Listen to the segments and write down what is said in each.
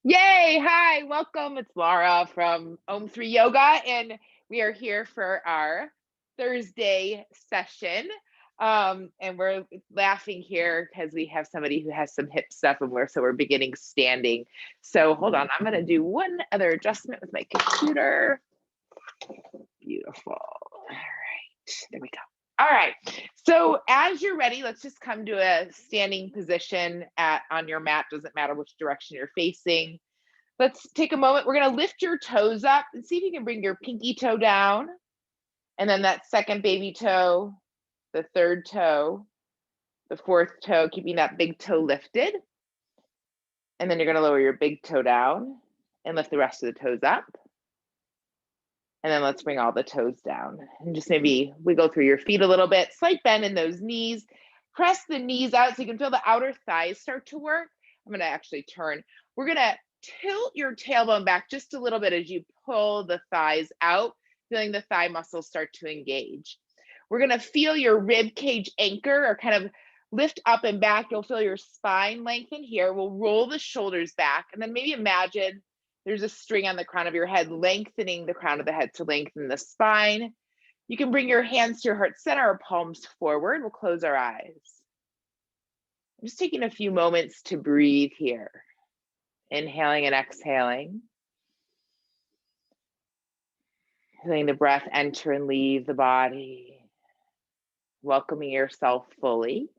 Yay! Hi, welcome. It's Lara from Om 3 Yoga, and we are here for our Thursday session. And we're laughing here because we have somebody who has some hip stuff, and we're beginning standing. So hold on, I'm gonna do one other adjustment with my computer. Beautiful. All right, there we go. All right. So as you're ready, let's just come to a standing position on your mat. Doesn't matter which direction you're facing. Let's take a moment. We're going to lift your toes up and see if you can bring your pinky toe down. And then that second baby toe, the third toe, the fourth toe, keeping that big toe lifted. And then you're going to lower your big toe down and lift the rest of the toes up. And then let's bring all the toes down and just maybe wiggle through your feet a little bit. Slight bend in those knees. Press the knees out so you can feel the outer thighs start to work. I'm going to actually turn. We're going to tilt your tailbone back just a little bit as you pull the thighs out, feeling the thigh muscles start to engage. We're going to feel your rib cage anchor or kind of lift up and back. You'll feel your spine lengthen here. We'll roll the shoulders back and then maybe imagine there's a string on the crown of your head, lengthening the crown of the head to lengthen the spine. You can bring your hands to your heart center or palms forward. We'll close our eyes. I'm just taking a few moments to breathe here. Inhaling and exhaling. Feeling the breath enter and leave the body. Welcoming yourself fully.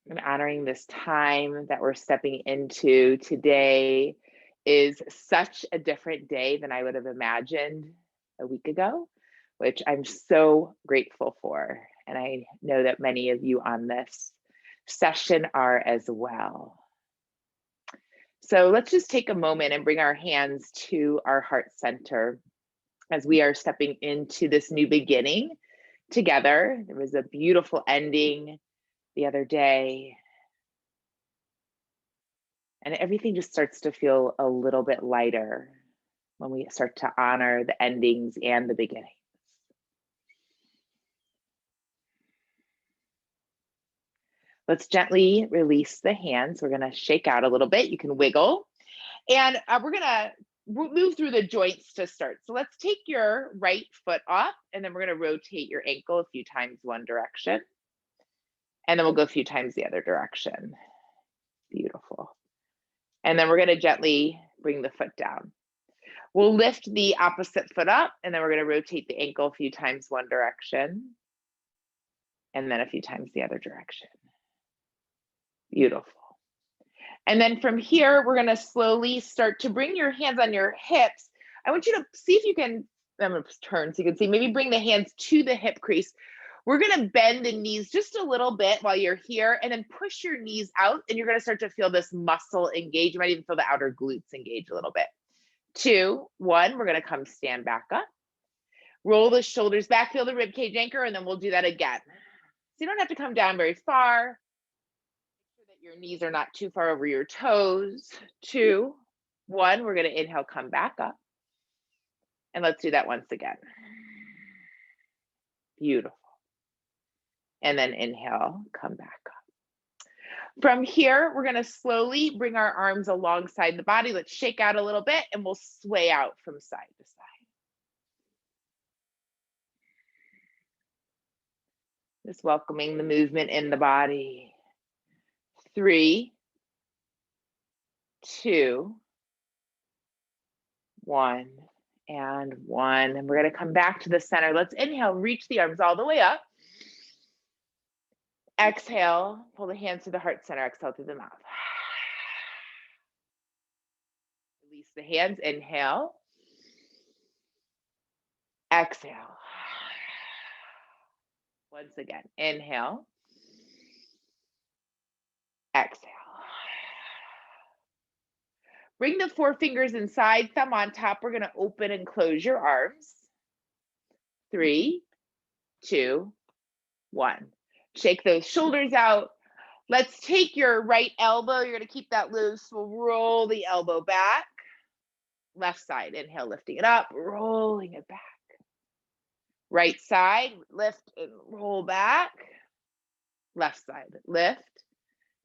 And honoring this time that we're stepping into today is such a different day than I would have imagined a week ago, which I'm so grateful for. And I know that many of you on this session are as well. So let's just take a moment and bring our hands to our heart center as we are stepping into this new beginning together. There was a beautiful ending the other day, and everything just starts to feel a little bit lighter when we start to honor the endings and the beginnings. Let's gently release the hands. We're going to shake out a little bit. You can wiggle. And we're going to move through the joints to start. So let's take your right foot off, and then we're going to rotate your ankle a few times one direction. And then we'll go a few times the other direction. Beautiful. And then we're going to gently bring the foot down. We'll lift the opposite foot up, and then we're going to rotate the ankle a few times one direction, and then a few times the other direction. Beautiful. And then from here, we're going to slowly start to bring your hands on your hips. I want you to see if you can, I'm going to turn so you can see, maybe bring the hands to the hip crease. We're going to bend the knees just a little bit while you're here, and then push your knees out, and you're going to start to feel this muscle engage. You might even feel the outer glutes engage a little bit. 2, 1, we're going to come stand back up. Roll the shoulders back, feel the rib cage anchor, and then we'll do that again. So you don't have to come down very far. Make sure that your knees are not too far over your toes. 2, 1, we're going to inhale, come back up. And let's do that once again. Beautiful. And then inhale, come back up. From here, we're going to slowly bring our arms alongside the body. Let's shake out a little bit, and we'll sway out from side to side. Just welcoming the movement in the body. 3, 2, 1, and 1. And we're going to come back to the center. Let's inhale, reach the arms all the way up. Exhale, pull the hands to the heart center. Exhale through the mouth. Release the hands. Inhale. Exhale. Once again, inhale. Exhale. Bring the 4 fingers inside, thumb on top. We're going to open and close your arms. 3, 2, 1. Shake those shoulders out. Let's take your right elbow. You're going to keep that loose. We'll roll the elbow back. Left side, inhale, lifting it up, rolling it back. Right side, lift and roll back. Left side, lift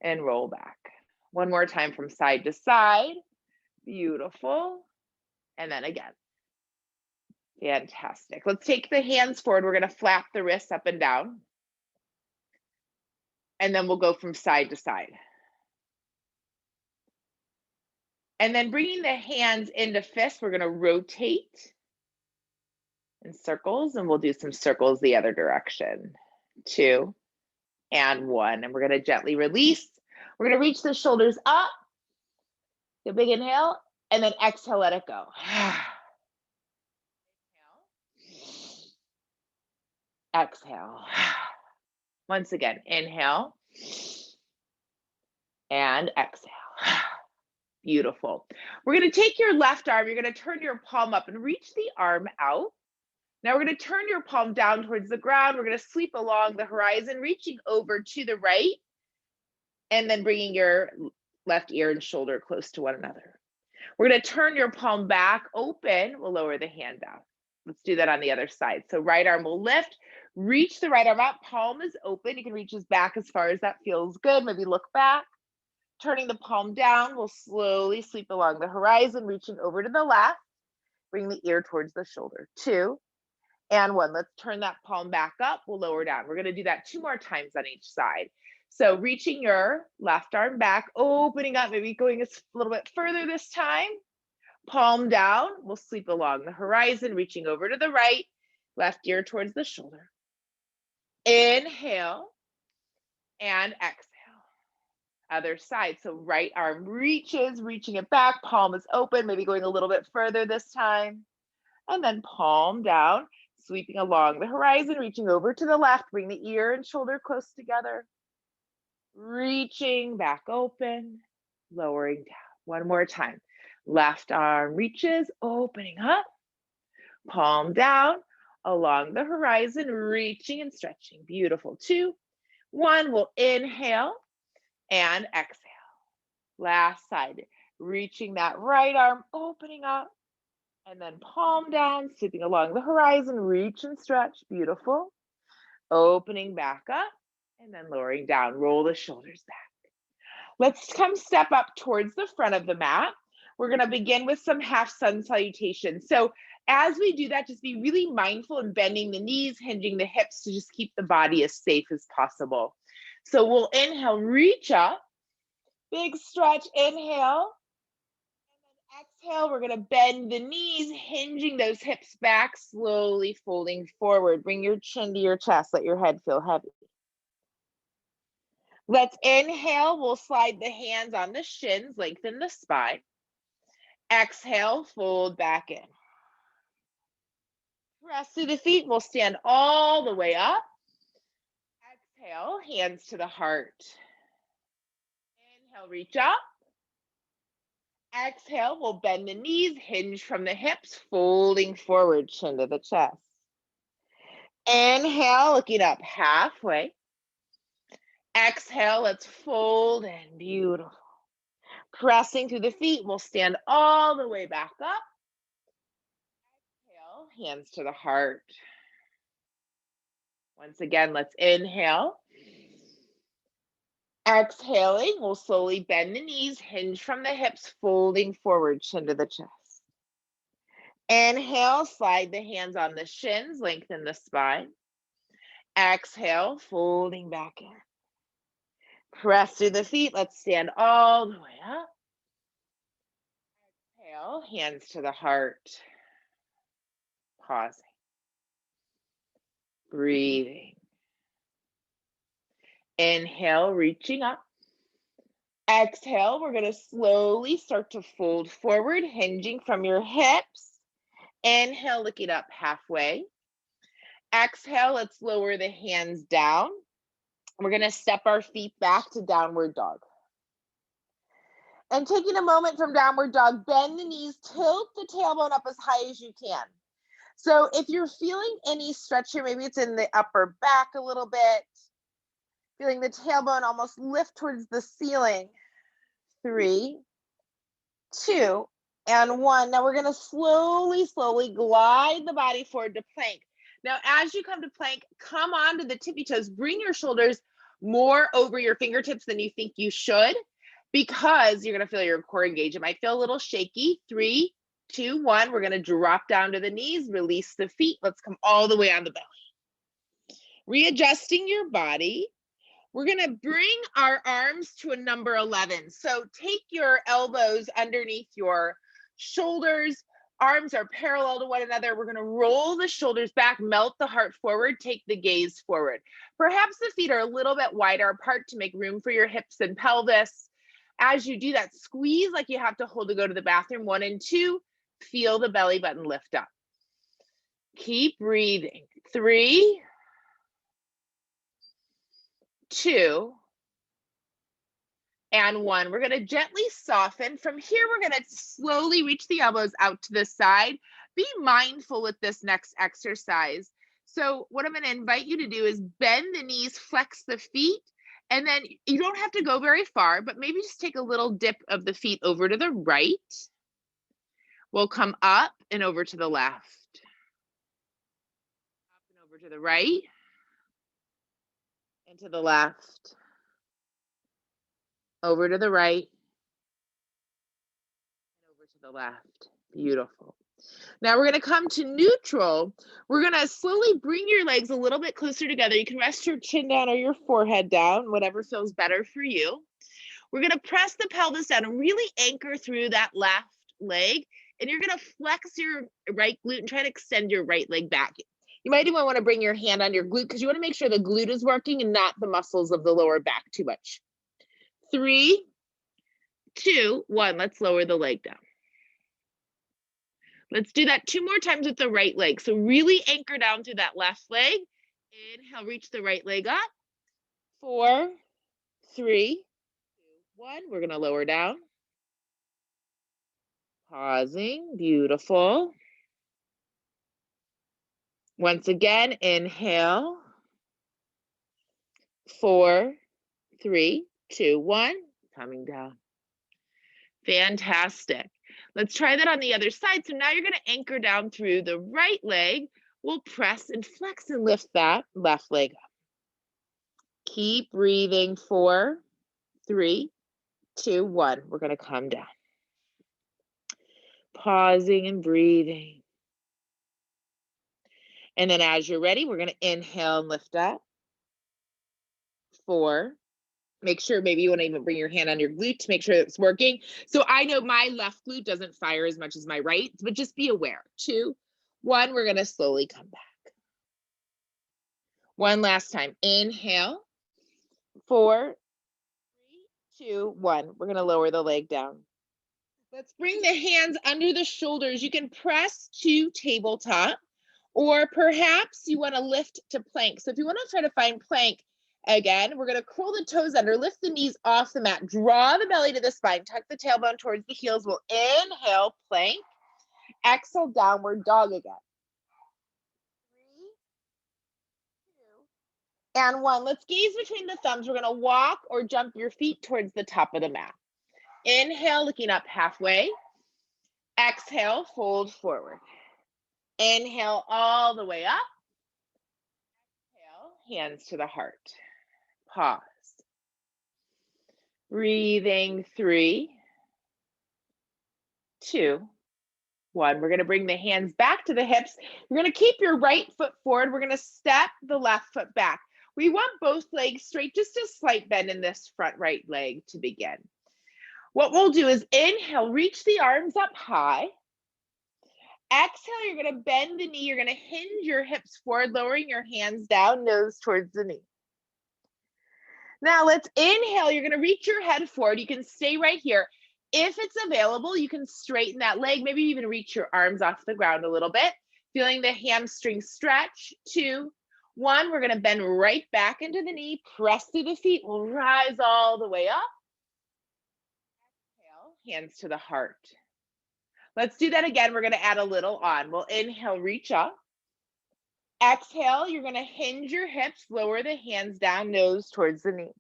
and roll back. One more time from side to side. Beautiful. And then again. Fantastic. Let's take the hands forward. We're going to flap the wrists up and down. And then we'll go from side to side. And then bringing the hands into fists, we're going to rotate in circles, and we'll do some circles the other direction. 2 and 1. And we're going to gently release. We're going to reach the shoulders up. A big inhale, and then exhale, let it go. Exhale. Once again, inhale and exhale. Beautiful. We're going to take your left arm, you're going to turn your palm up and reach the arm out. Now we're going to turn your palm down towards the ground. We're going to sweep along the horizon, reaching over to the right, and then bringing your left ear and shoulder close to one another. We're going to turn your palm back open. We'll lower the hand down. Let's do that on the other side. So right arm will lift, reach the right arm up, palm is open. You can reach as back as far as that feels good. Maybe look back. Turning the palm down, we'll slowly sweep along the horizon, reaching over to the left. Bring the ear towards the shoulder. 2 and 1. Let's turn that palm back up. We'll lower down. We're going to do that 2 more times on each side. So reaching your left arm back, opening up, maybe going a little bit further this time. Palm down, we'll sweep along the horizon, reaching over to the right, left ear towards the shoulder. Inhale and exhale. Other side, so right arm reaches, reaching it back, palm is open, maybe going a little bit further this time. And then palm down, sweeping along the horizon, reaching over to the left, bring the ear and shoulder close together. Reaching back open, lowering down. One more time. Left arm reaches, opening up, palm down, along the horizon, reaching and stretching. Beautiful. 2, 1, we'll inhale and exhale. Last side, reaching that right arm, opening up, and then palm down, sweeping along the horizon, reach and stretch. Beautiful. Opening back up, and then lowering down, roll the shoulders back. Let's come step up towards the front of the mat. We're going to begin with some half sun salutations. So as we do that, just be really mindful in bending the knees, hinging the hips to just keep the body as safe as possible. So we'll inhale, reach up, big stretch, inhale. And then exhale, we're going to bend the knees, hinging those hips back, slowly folding forward. Bring your chin to your chest, let your head feel heavy. Let's inhale, we'll slide the hands on the shins, lengthen the spine. Exhale, fold back in. Press through the feet, we'll stand all the way up. Exhale, hands to the heart. Inhale, reach up. Exhale, we'll bend the knees, hinge from the hips, folding forward, chin to the chest. Inhale, looking up halfway. Exhale, let's fold in, beautiful. Pressing through the feet, we'll stand all the way back up. Exhale, hands to the heart. Once again, let's inhale. Exhaling, we'll slowly bend the knees, hinge from the hips, folding forward, chin to the chest. Inhale, slide the hands on the shins, lengthen the spine. Exhale, folding back in. Press through the feet, let's stand all the way up. Exhale, hands to the heart. Pausing. Breathing. Inhale, reaching up. Exhale, we're going to slowly start to fold forward, hinging from your hips. Inhale, looking up halfway. Exhale, let's lower the hands down. We're going to step our feet back to downward dog. And taking a moment from downward dog, bend the knees, tilt the tailbone up as high as you can. So if you're feeling any stretch here, maybe it's in the upper back a little bit, feeling the tailbone almost lift towards the ceiling. 3, 2, and 1. Now we're going to slowly glide the body forward to plank. Now, as you come to plank, come onto the tippy toes, bring your shoulders more over your fingertips than you think you should. because you're going to feel your core engage. It might feel a little shaky. 3, 2, 1. We're going to drop down to the knees, release the feet. Let's come all the way on the belly. Readjusting your body. We're going to bring our arms to a number 11. So take your elbows underneath your shoulders. Arms are parallel to one another. We're going to roll the shoulders back, melt the heart forward, take the gaze forward. Perhaps the feet are a little bit wider apart to make room for your hips and pelvis. As you do that, squeeze like you have to hold to go to the bathroom. 1 and 2, feel the belly button lift up. Keep breathing. 3, 2, and 1. We're going to gently soften. From here, we're going to slowly reach the elbows out to the side. Be mindful with this next exercise. So what I'm going to invite you to do is bend the knees, flex the feet, and then you don't have to go very far, but maybe just take a little dip of the feet over to the right. We'll come up and over to the left. Up and over to the right. And to the left. Over to the right. And over to the left. Beautiful. Now we're going to come to neutral. We're going to slowly bring your legs a little bit closer together. You can rest your chin down or your forehead down, whatever feels better for you. We're going to press the pelvis down and really anchor through that left leg. And you're going to flex your right glute and try to extend your right leg back. You might even want to bring your hand on your glute because you want to make sure the glute is working and not the muscles of the lower back too much. 3, 2, 1. Let's lower the leg down. Let's do that 2 more times with the right leg. So really anchor down through that left leg. Inhale, reach the right leg up. 4, 3, 2, 1. We're going to lower down. Pausing. Beautiful. Once again, inhale. 4, 3, 2, 1. Coming down. Fantastic. Let's try that on the other side. So now you're going to anchor down through the right leg. We'll press and flex and lift that left leg up. Keep breathing. 4, 3, 2, 1. We're going to come down. Pausing and breathing. And then as you're ready, we're going to inhale and lift up. 4. Make sure maybe you want to even bring your hand on your glute to make sure it's working. So I know my left glute doesn't fire as much as my right, but just be aware. 2, 1, we're going to slowly come back. One last time. Inhale. 4, 3, 2, 1. We're going to lower the leg down. Let's bring the hands under the shoulders. You can press to tabletop, or perhaps you want to lift to plank. So if you want to try to find plank, again, we're going to curl the toes under, lift the knees off the mat, draw the belly to the spine, tuck the tailbone towards the heels. We'll inhale, plank. Exhale, downward dog again. 3, 2, and 1. Let's gaze between the thumbs. We're going to walk or jump your feet towards the top of the mat. Inhale, looking up halfway. Exhale, fold forward. Inhale all the way up. Exhale, hands to the heart. Pause. Breathing. 3, 2, 1. We're going to bring the hands back to the hips. You're going to keep your right foot forward. We're going to step the left foot back. We want both legs straight, just a slight bend in this front right leg to begin. What we'll do is inhale, reach the arms up high. Exhale, you're going to bend the knee. You're going to hinge your hips forward, lowering your hands down, nose towards the knee. Now let's inhale. You're going to reach your head forward. You can stay right here. If it's available, you can straighten that leg, maybe even reach your arms off the ground a little bit. Feeling the hamstring stretch. 2, 1. We're going to bend right back into the knee. Press through the feet. We'll rise all the way up. Exhale, hands to the heart. Let's do that again. We're going to add a little on. We'll inhale, reach up. Exhale, you're going to hinge your hips, lower the hands down, nose towards the knee.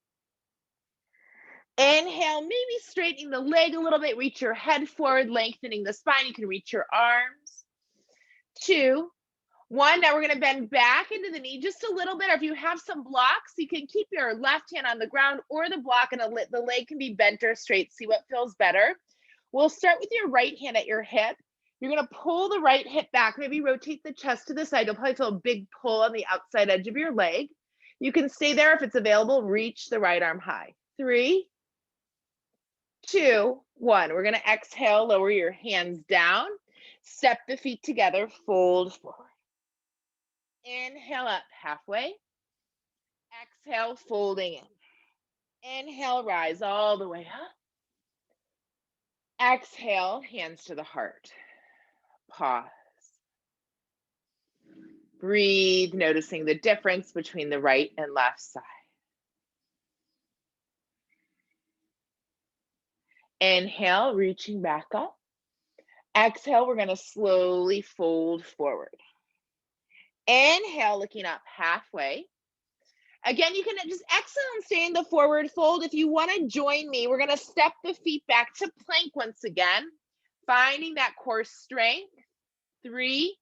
Inhale, maybe straightening the leg a little bit, reach your head forward, lengthening the spine. You can reach your arms. 2, One, now we're gonna bend back into the knee just a little bit, or if you have some blocks, you can keep your left hand on the ground or the block, and the leg can be bent or straight. See what feels better. We'll start with your right hand at your hip. You're gonna pull the right hip back, maybe rotate the chest to the side. You'll probably feel a big pull on the outside edge of your leg. You can stay there if it's available. Reach the right arm high. 3, 2, 1. We're gonna exhale, lower your hands down. Step the feet together, fold forward. Inhale up halfway. Exhale, folding in. Inhale, rise all the way up. Exhale, hands to the heart. Pause. Breathe, noticing the difference between the right and left side. Inhale, reaching back up. Exhale, we're going to slowly fold forward. Inhale, looking up halfway. Again, you can just exhale and stay in the forward fold. If you want to join me, we're going to step the feet back to plank once again, finding that core strength. 3,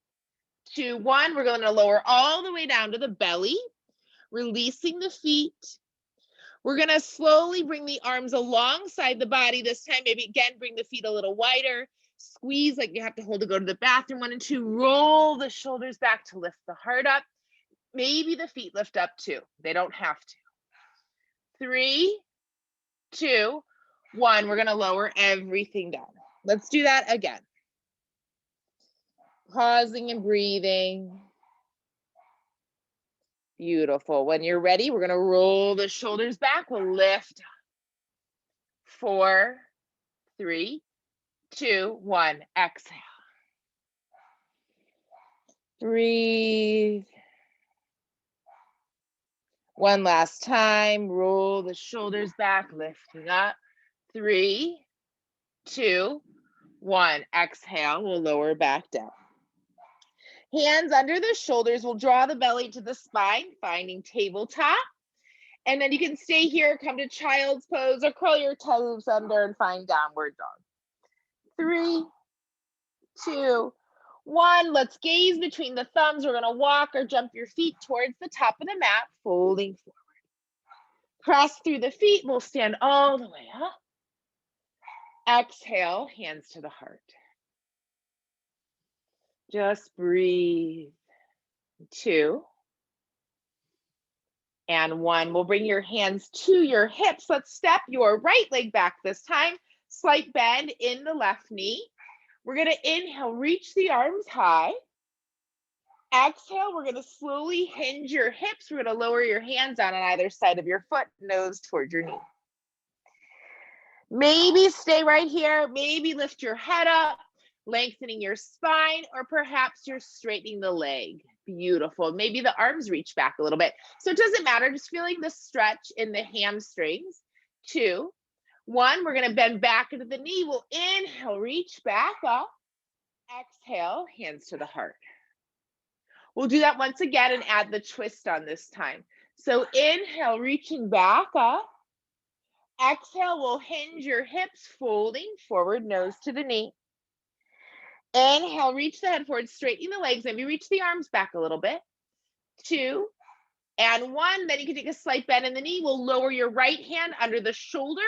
2, 1. We're going to lower all the way down to the belly, releasing the feet. We're going to slowly bring the arms alongside the body this time. Maybe again, bring the feet a little wider. Squeeze like you have to hold to go to the bathroom. 1 and 2. Roll the shoulders back to lift the heart up. Maybe the feet lift up too. They don't have to. 3, 2, 1. We're going to lower everything down. Let's do that again. Pausing and breathing. Beautiful. When you're ready, we're going to roll the shoulders back. We'll lift. 4, 3, 2, 1. Exhale. Breathe. One last time. Roll the shoulders back, lifting up. 3, 2, 1. Exhale. We'll lower back down. Hands under the shoulders. We'll draw the belly to the spine, finding tabletop. And then you can stay here, come to child's pose, or curl your toes under and find downward dog. 3, 2, 1. Let's gaze between the thumbs. We're going to walk or jump your feet towards the top of the mat, folding forward. Press through the feet. We'll stand all the way up. Exhale, hands to the heart. Just breathe. 2 and 1. We'll bring your hands to your hips. Let's step your right leg back this time. Slight bend in the left knee. We're going to inhale, reach the arms high. Exhale, we're going to slowly hinge your hips. We're going to lower your hands down on either side of your foot, nose towards your knee. Maybe stay right here. Maybe lift your head up, lengthening your spine, or perhaps you're straightening the leg. Beautiful. Maybe the arms reach back a little bit. So it doesn't matter, just feeling the stretch in the hamstrings. 2, 1, we're going to bend back into the knee. We'll inhale, reach back up. Exhale, hands to the heart. We'll do that once again and add the twist on this time. So inhale, reaching back up. Exhale, we'll hinge your hips, folding forward, nose to the knee. Inhale, reach the head forward, straightening the legs. Maybe reach the arms back a little bit. 2 and 1. Then you can take a slight bend in the knee. We'll lower your right hand under the shoulder.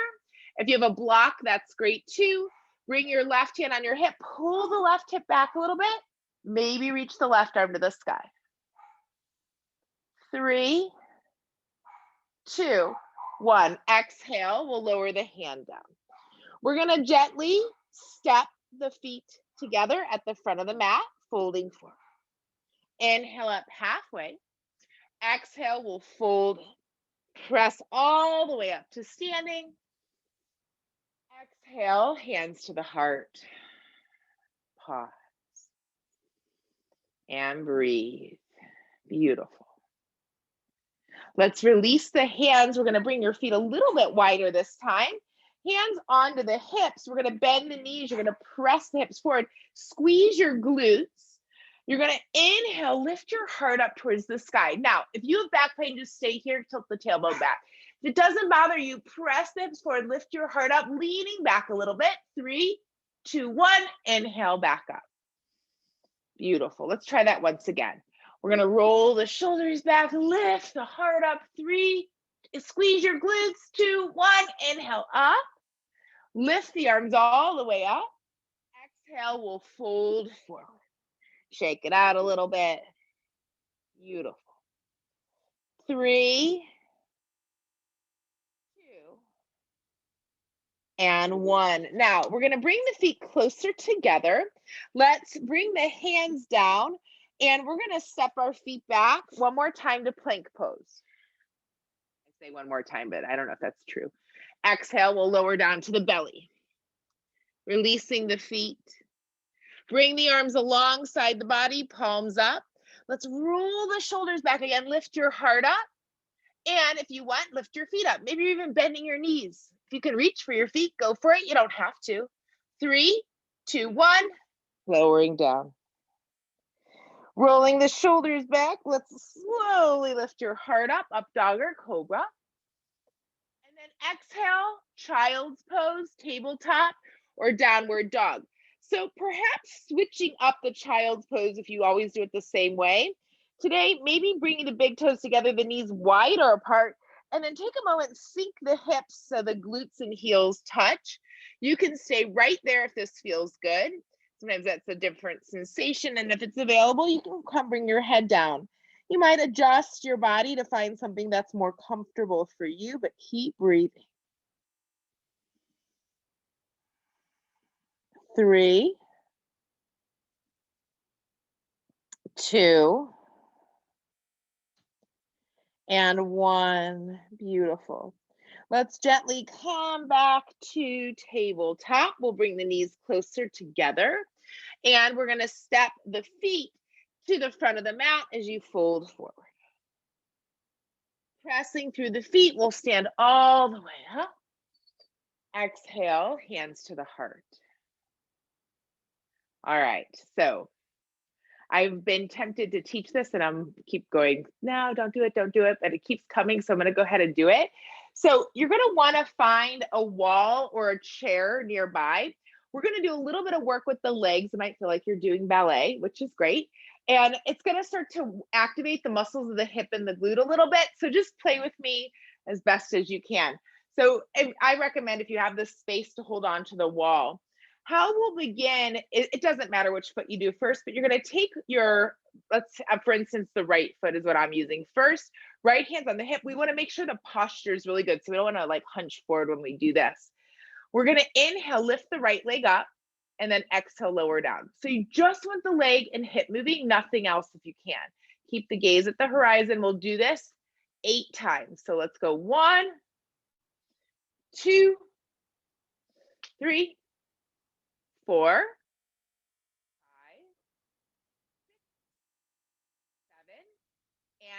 If you have a block, that's great too. Bring your left hand on your hip. Pull the left hip back a little bit. Maybe reach the left arm to the sky. 3, 2, 1. Exhale. We'll lower the hand down. We're going to gently step the feet together at the front of the mat, folding forward. Inhale up halfway. Exhale, we'll fold. Press all the way up to standing. Exhale, hands to the heart. Pause. And breathe. Beautiful. Let's release the hands. We're going to bring your feet a little bit wider this time. Hands onto the hips. We're going to bend the knees. You're going to press the hips forward. Squeeze your glutes. You're going to inhale, lift your heart up towards the sky. Now, if you have back pain, just stay here, tilt the tailbone back. If it doesn't bother you, press the hips forward, lift your heart up, leaning back a little bit. 3, 2, 1. Inhale, back up. Beautiful. Let's try that once again. We're gonna roll the shoulders back, lift the heart up. 3, squeeze your glutes. 2, 1, inhale up. Lift the arms all the way up. Exhale, we'll fold forward. Shake it out a little bit. Beautiful. 3, 2, and 1. Now, we're going to bring the feet closer together. Let's bring the hands down, and we're going to step our feet back one more time to plank pose. I say one more time, but I don't know if that's true. Exhale, we'll lower down to the belly. Releasing the feet. Bring the arms alongside the body, palms up. Let's roll the shoulders back again. Lift your heart up. And if you want, lift your feet up. Maybe you're even bending your knees. If you can reach for your feet, go for it. You don't have to. 3, 2, 1. Lowering down. Rolling the shoulders back. Let's slowly lift your heart up dog or cobra. And then exhale, child's pose, tabletop, or downward dog. So perhaps switching up the child's pose if you always do it the same way. Today, maybe bringing the big toes together, the knees wider apart, and then take a moment, sink the hips so the glutes and heels touch. You can stay right there if this feels good. Sometimes that's a different sensation, and if it's available, you can come bring your head down. You might adjust your body to find something that's more comfortable for you, but keep breathing. 3, 2, and 1. Beautiful. Let's gently come back to tabletop. We'll bring the knees closer together, and we're going to step the feet to the front of the mat as you fold forward. Pressing through the feet, we'll stand all the way up. Exhale, hands to the heart. All right, so I've been tempted to teach this and I'm keep going, no, don't do it, but it keeps coming, so I'm gonna go ahead and do it. So you're gonna wanna find a wall or a chair nearby. We're gonna do a little bit of work with the legs. It might feel like you're doing ballet, which is great. And it's gonna start to activate the muscles of the hip and the glute a little bit. So just play with me as best as you can. So I recommend if you have the space to hold on to the wall. How we'll begin, it doesn't matter which foot you do first, but you're going to take your, let's, for instance, the right foot is what I'm using first. Right hand's on the hip. We want to make sure the posture is really good. So we don't want to like hunch forward when we do this. We're going to inhale, lift the right leg up, and then exhale, lower down. So you just want the leg and hip moving, nothing else if you can. Keep the gaze at the horizon. We'll do this 8 times. So let's go 1, 2, 3, 4, 5, 6,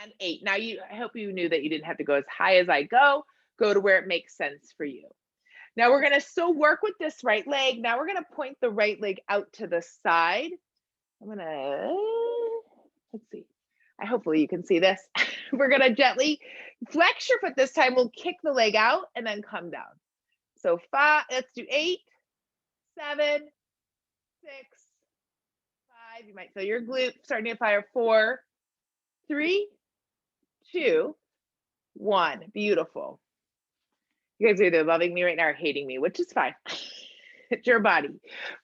7, and 8. Now I hope you knew that you didn't have to go as high as I go. Go to where it makes sense for you. Now we're going to still work with this right leg. Now we're going to point the right leg out to the side. I'm going to, let's see. Hopefully you can see this. We're going to gently flex your foot this time. We'll kick the leg out and then come down. So 5, let's do 8, 7, 6, 5. You might feel your glute starting to fire. 4, 3, 2, 1. Beautiful. You guys are either loving me right now or hating me, which is fine. It's your body.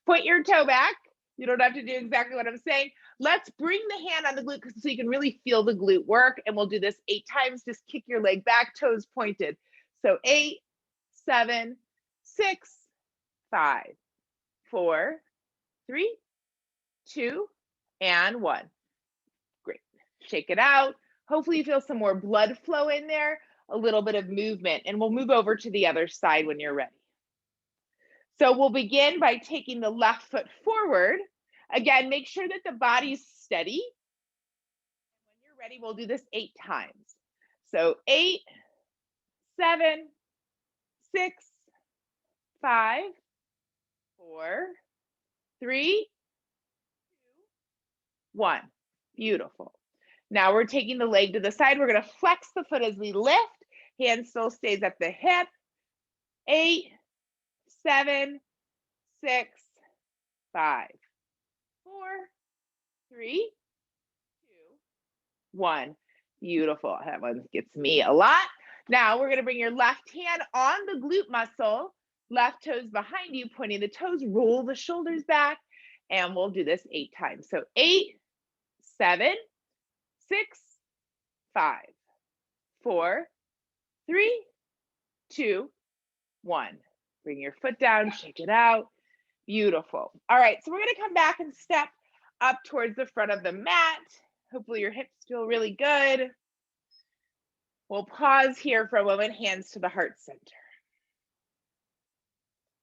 Point your toe back. You don't have to do exactly what I'm saying. Let's bring the hand on the glute so you can really feel the glute work. And we'll do this 8 times. Just kick your leg back, toes pointed. So 8, 7, 6, 5, 4, 3, 2, and 1. Great. Shake it out. Hopefully you feel some more blood flow in there, a little bit of movement, and we'll move over to the other side when you're ready. So we'll begin by taking the left foot forward. Again, make sure that the body's steady. And when you're ready, we'll do this 8 times. So 8, 7, 6, 5, 4, 3, 2, 1. Beautiful. Now we're taking the leg to the side. We're going to flex the foot as we lift. Hand still stays at the hip. 8, 7, 6, 5, 4, 3, 1. Beautiful. That one gets me a lot. Now we're going to bring your left hand on the glute muscle, left toes behind you, pointing the toes, roll the shoulders back, and we'll do this 8 times. So 8, 7, 6, 5, 4, 3, 2, 1. Bring your foot down, shake it out. Beautiful. All right, so we're going to come back and step up towards the front of the mat. Hopefully your hips feel really good. We'll pause here for a moment, hands to the heart center.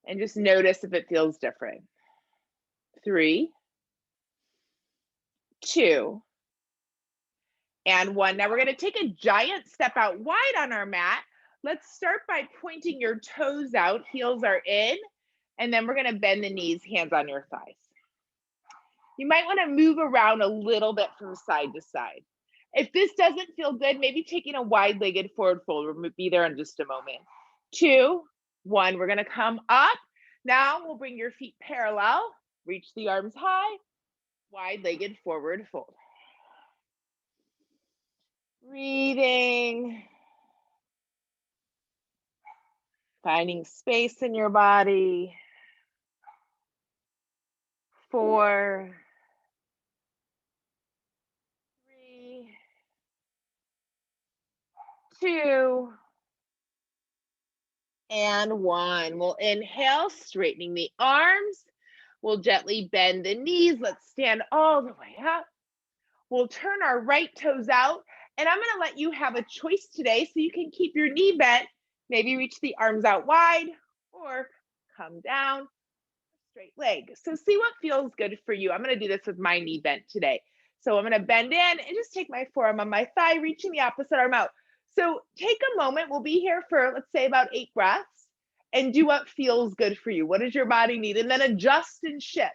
And just notice if it feels different. 3, 2, and 1. Now we're going to take a giant step out wide on our mat. Let's start by pointing your toes out, heels are in, and then we're going to bend the knees, hands on your thighs. You might want to move around a little bit from side to side. If this doesn't feel good, maybe taking a wide-legged forward fold. We'll be there in just a moment. 2, 1, we're going to come up. Now we'll bring your feet parallel, reach the arms high, wide-legged forward fold. Breathing. Finding space in your body. 4, 3, 2, and 1. We'll inhale, straightening the arms. We'll gently bend the knees. Let's stand all the way up. We'll turn our right toes out, and I'm going to let you have a choice today so you can keep your knee bent, maybe reach the arms out wide, or come down, straight leg. So see what feels good for you. I'm going to do this with my knee bent today. So I'm going to bend in and just take my forearm on my thigh, reaching the opposite arm out. So take a moment. We'll be here for, let's say, about 8 breaths, and do what feels good for you. What does your body need? And then adjust and shift.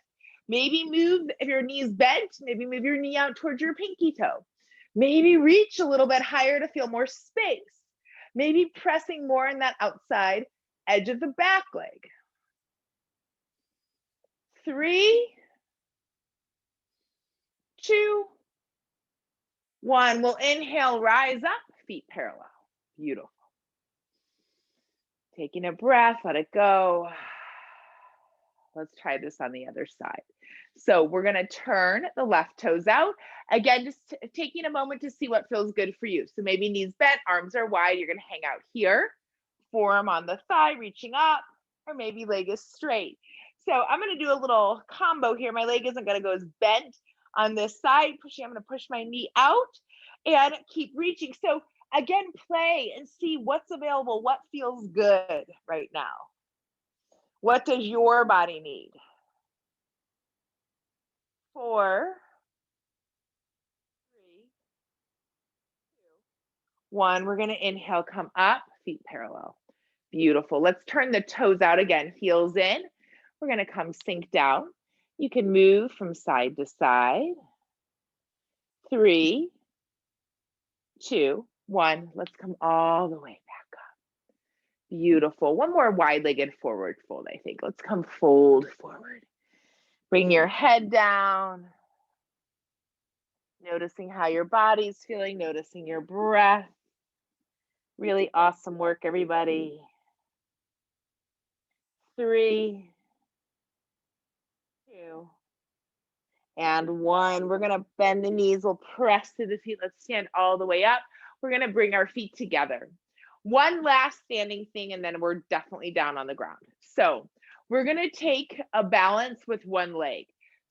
Maybe move, if your knee's bent, maybe move your knee out towards your pinky toe. Maybe reach a little bit higher to feel more space. Maybe pressing more in that outside edge of the back leg. 3, 2, 1. We'll inhale, rise up, feet parallel. Beautiful. Taking a breath, let it go. Let's try this on the other side. So we're going to turn the left toes out. Again, just taking a moment to see what feels good for you. So maybe knees bent, arms are wide. You're going to hang out here. Forearm on the thigh, reaching up, or maybe leg is straight. So I'm going to do a little combo here. My leg isn't going to go as bent on this side. Pushing, I'm going to push my knee out and keep reaching. So again, play and see what's available, what feels good right now. What does your body need? 4, 3, 2, 1. We're going to inhale, come up, feet parallel. Beautiful. Let's turn the toes out again, heels in. We're going to come sink down. You can move from side to side. 3, 2, 1. Let's come all the way back up. Beautiful. One more wide-legged forward fold, I think. Let's come fold forward. Bring your head down. Noticing how your body's feeling, noticing your breath. Really awesome work, everybody. 3, 2, and 1. We're going to bend the knees. We'll press to the feet. Let's stand all the way up. We're going to bring our feet together. One last standing thing, and then we're definitely down on the ground. So we're going to take a balance with one leg.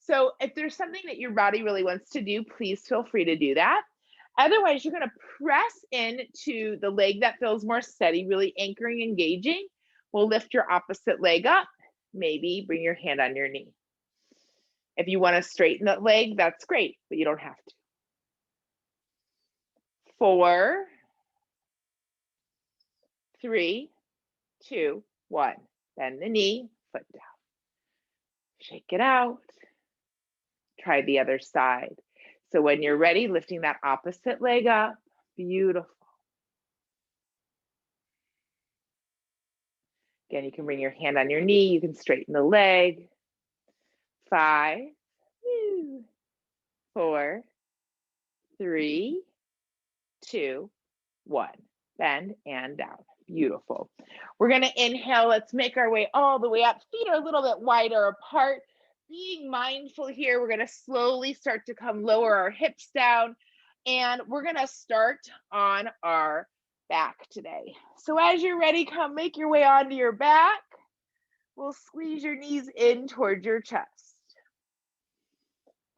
So if there's something that your body really wants to do, please feel free to do that. Otherwise, you're going to press into the leg that feels more steady, really anchoring, engaging. We'll lift your opposite leg up. Maybe bring your hand on your knee. If you want to straighten that leg, that's great, but you don't have to. 4, 3, 2, 1. Bend the knee, foot down. Shake it out. Try the other side. So when you're ready, lifting that opposite leg up. Beautiful. Again, you can bring your hand on your knee. You can straighten the leg. 5, 4, 3, 2, 1. Bend and down. Beautiful. We're going to inhale. Let's make our way all the way up. Feet are a little bit wider apart. Being mindful here, we're going to slowly start to come lower our hips down. And we're going to start on our back today. So as you're ready, come make your way onto your back. We'll squeeze your knees in towards your chest.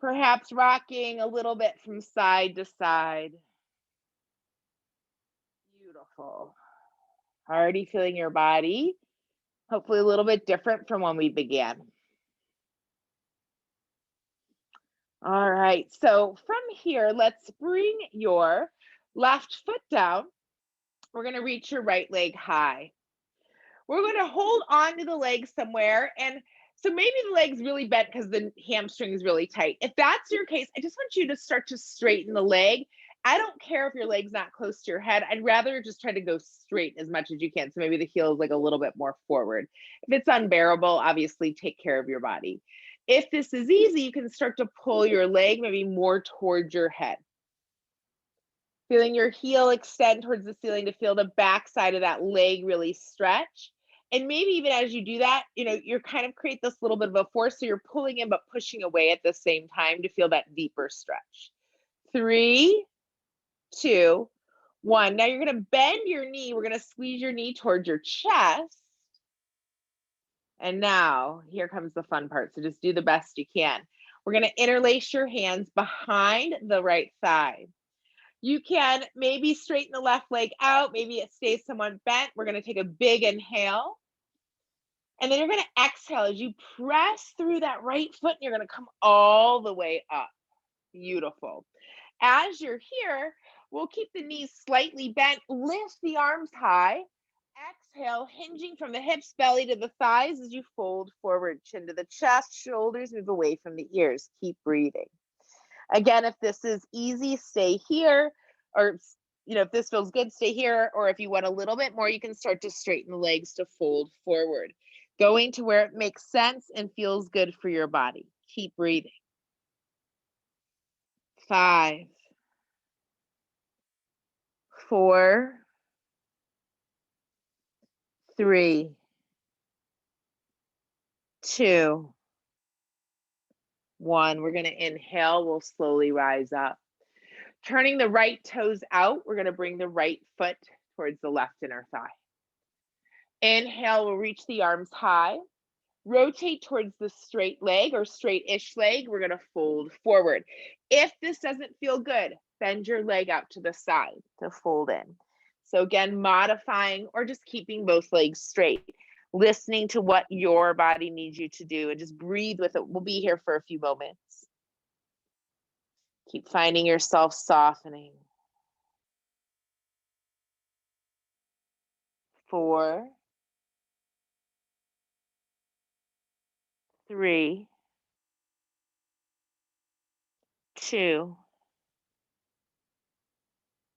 Perhaps rocking a little bit from side to side. Beautiful. Already feeling your body, hopefully a little bit different from when we began. All right, so from here, let's bring your left foot down. We're going to reach your right leg high. We're going to hold on to the leg somewhere. And so maybe the leg's really bent because the hamstring is really tight. If that's your case, I just want you to start to straighten the leg. I don't care if your leg's not close to your head. I'd rather just try to go straight as much as you can. So maybe the heel is like a little bit more forward. If it's unbearable, obviously take care of your body. If this is easy, you can start to pull your leg maybe more towards your head. Feeling your heel extend towards the ceiling to feel the back side of that leg really stretch. And maybe even as you do that, you're kind of create this little bit of a force. So you're pulling in, but pushing away at the same time to feel that deeper stretch. 3, 2, 1. Now you're going to bend your knee. We're going to squeeze your knee towards your chest. And now here comes the fun part. So just do the best you can. We're going to interlace your hands behind the right thigh. You can maybe straighten the left leg out. Maybe it stays somewhat bent. We're going to take a big inhale. And then you're going to exhale as you press through that right foot. And you're going to come all the way up. Beautiful. As you're here, we'll keep the knees slightly bent. Lift the arms high. Exhale, hinging from the hips, belly to the thighs as you fold forward, chin to the chest, shoulders move away from the ears. Keep breathing. Again, if this is easy, stay here. Or, if this feels good, stay here. Or if you want a little bit more, you can start to straighten the legs to fold forward. Going to where it makes sense and feels good for your body. Keep breathing. 5, 4, 3, 2, 1. We're going to inhale. We'll slowly rise up. Turning the right toes out, we're going to bring the right foot towards the left inner thigh. Inhale, we'll reach the arms high. Rotate towards the straight leg or straight-ish leg. We're going to fold forward. If this doesn't feel good, bend your leg out to the side to fold in. So again, modifying or just keeping both legs straight, listening to what your body needs you to do, and just breathe with it. We'll be here for a few moments. Keep finding yourself softening. 4, 3, 2,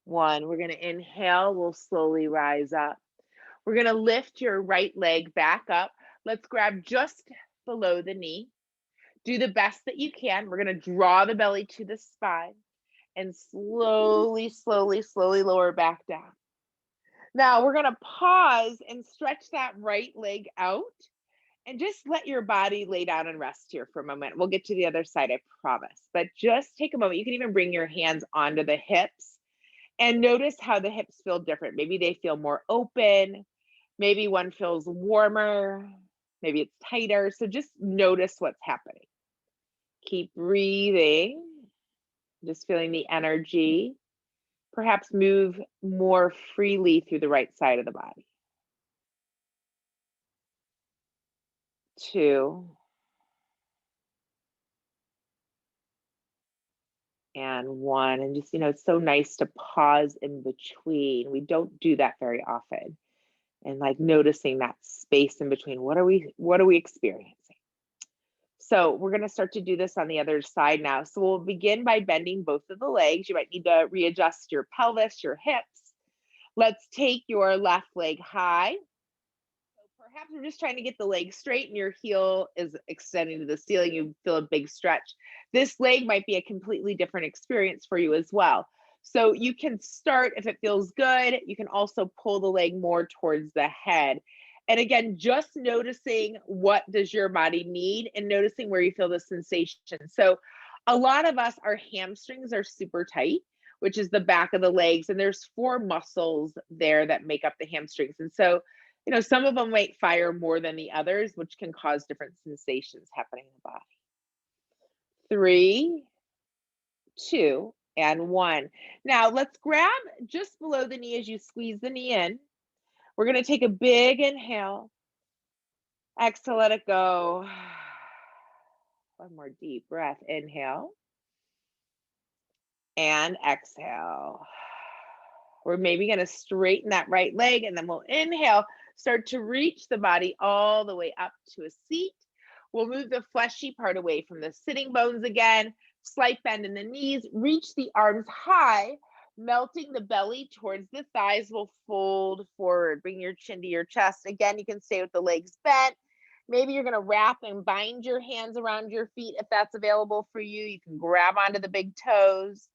1. We're going to inhale. We'll slowly rise up. We're going to lift your right leg back up. Let's grab just below the knee. Do the best that you can. We're going to draw the belly to the spine and slowly, slowly, slowly lower back down. Now we're going to pause and stretch that right leg out and just let your body lay down and rest here for a moment. We'll get to the other side, I promise. But just take a moment. You can even bring your hands onto the hips and notice how the hips feel different. Maybe they feel more open. Maybe one feels warmer. Maybe it's tighter. So just notice what's happening. Keep breathing. Just feeling the energy. Perhaps move more freely through the right side of the body. 2. And 1. And just, it's so nice to pause in between. We don't do that very often. And like noticing that space in between. What are we experiencing? So we're going to start to do this on the other side now. So we'll begin by bending both of the legs. You might need to readjust your pelvis, your hips. Let's take your left leg high. So perhaps you're just trying to get the leg straight and your heel is extending to the ceiling. You feel a big stretch. This leg might be a completely different experience for you as well. So you can start if it feels good. You can also pull the leg more towards the head. And again, just noticing what does your body need and noticing where you feel the sensation. So a lot of us, our hamstrings are super tight, which is the back of the legs. And there's four muscles there that make up the hamstrings. And so, some of them might fire more than the others, which can cause different sensations happening in the body. 3, 2, and 1. Now let's grab just below the knee as you squeeze the knee in. We're going to take a big inhale. Exhale, let it go. One more deep breath. Inhale and exhale. We're maybe going to straighten that right leg, and then we'll inhale, start to reach the body all the way up to a seat. We'll move the fleshy part away from the sitting bones again, slight bend in the knees, reach the arms high, melting the belly towards the thighs. We'll fold forward, bring your chin to your chest. Again, you can stay with the legs bent. Maybe you're going to wrap and bind your hands around your feet if that's available for you. You can grab onto the big toes.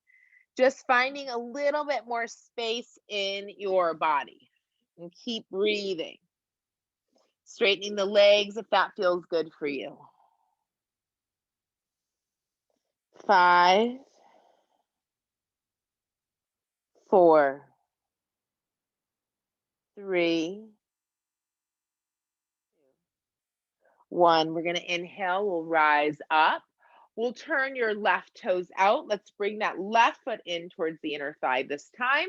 Just finding a little bit more space in your body and keep breathing. Straightening the legs if that feels good for you. 5, 4, 3, 1. We're going to inhale. We'll rise up. We'll turn your left toes out. Let's bring that left foot in towards the inner thigh this time.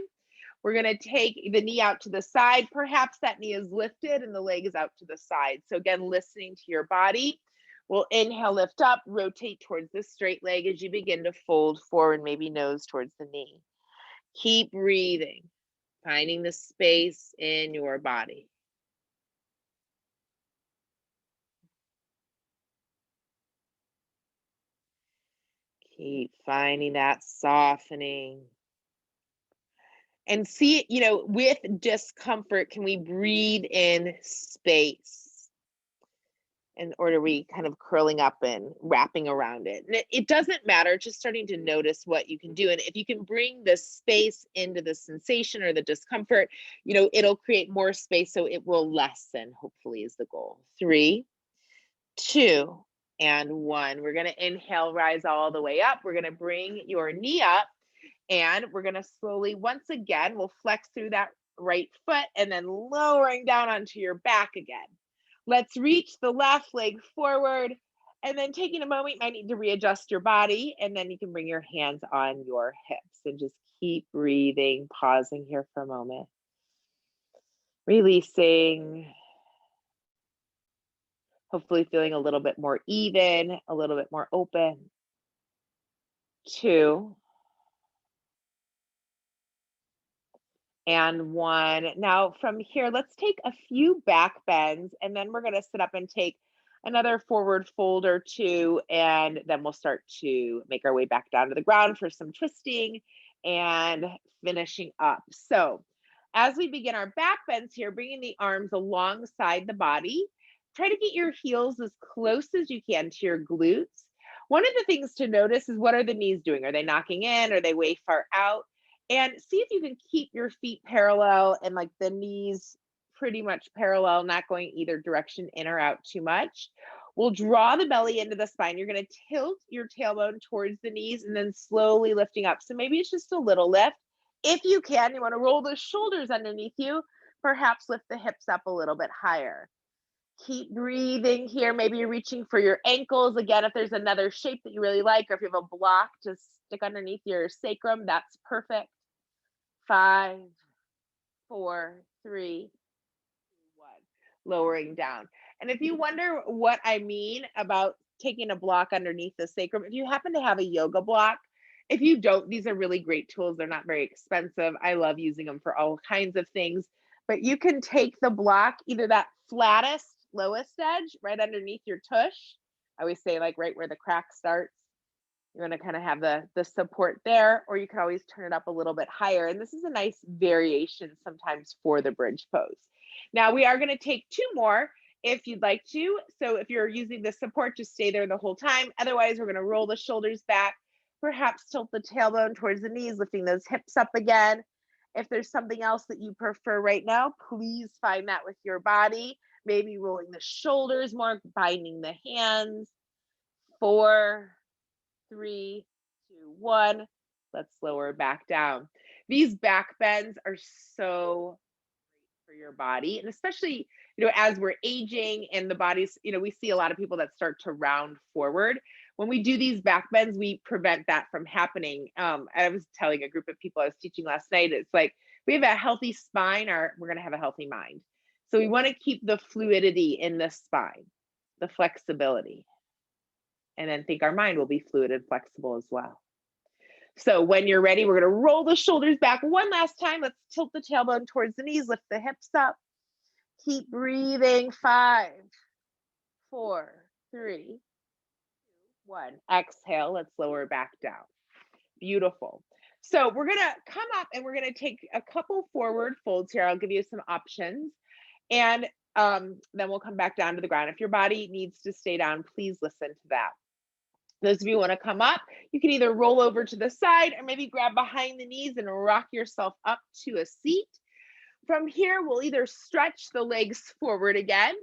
We're going to take the knee out to the side. Perhaps that knee is lifted and the leg is out to the side. So again, listening to your body. We'll inhale, lift up, rotate towards the straight leg as you begin to fold forward, maybe nose towards the knee. Keep breathing, finding the space in your body. Keep finding that softening. And see, with discomfort, can we breathe in space? Or are we kind of curling up and wrapping around it? And it doesn't matter, just starting to notice what you can do. And if you can bring the space into the sensation or the discomfort, it'll create more space so it will lessen, hopefully, is the goal. 3, 2, and 1. We're going to inhale, rise all the way up. We're going to bring your knee up and we're going to slowly, once again, we'll flex through that right foot and then lowering down onto your back again. Let's reach the left leg forward and then taking a moment, you might need to readjust your body and then you can bring your hands on your hips and just keep breathing, pausing here for a moment. Releasing. Hopefully feeling a little bit more even, a little bit more open. 2, and 1. Now from here, let's take a few back bends and then we're going to sit up and take another forward fold or two. And then we'll start to make our way back down to the ground for some twisting and finishing up. So as we begin our back bends here, bringing the arms alongside the body, try to get your heels as close as you can to your glutes. One of the things to notice is, what are the knees doing? Are they knocking in? Are they way far out? And see if you can keep your feet parallel and like the knees pretty much parallel, not going either direction, in or out too much. We'll draw the belly into the spine. You're going to tilt your tailbone towards the knees and then slowly lifting up. So maybe it's just a little lift. If you can, you want to roll the shoulders underneath you, perhaps lift the hips up a little bit higher. Keep breathing here. Maybe you're reaching for your ankles. Again, if there's another shape that you really like, or if you have a block to stick underneath your sacrum, that's perfect. 5, 4, 3, 1. Lowering down. And if you wonder what I mean about taking a block underneath the sacrum, if you happen to have a yoga block, if you don't, these are really great tools. They're not very expensive. I love using them for all kinds of things. But you can take the block, either that flattest, lowest edge right underneath your tush. I always say like right where the crack starts. You're going to kind of have the support there, or you can always turn it up a little bit higher. And this is a nice variation sometimes for the bridge pose. Now we are going to take 2 more if you'd like to. So if you're using the support, just stay there the whole time. Otherwise, we're going to roll the shoulders back, Perhaps tilt the tailbone towards the knees, lifting those hips up again. If there's something else that you prefer right now, please find that with your body. Maybe rolling the shoulders more, binding the hands. 4, 3, 2, 1. Let's lower back down. These back bends are so for your body, and especially, as we're aging and the body's, we see a lot of people that start to round forward. When we do these back bends, we prevent that from happening. I was telling a group of people I was teaching last night, it's like we have a healthy spine, or we're going to have a healthy mind. So we want to keep the fluidity in the spine, the flexibility, and then think our mind will be fluid and flexible as well. So when you're ready, we're going to roll the shoulders back one last time. Let's tilt the tailbone towards the knees, lift the hips up. Keep breathing. 5, 4, 3, 2, 1. Exhale. Let's lower back down. Beautiful. So we're going to come up and we're going to take a couple forward folds here. I'll give you some options. And then we'll come back down to the ground. If your body needs to stay down, please listen to that. Those of you who want to come up, you can either roll over to the side or maybe grab behind the knees and rock yourself up to a seat. From here, we'll either stretch the legs forward again.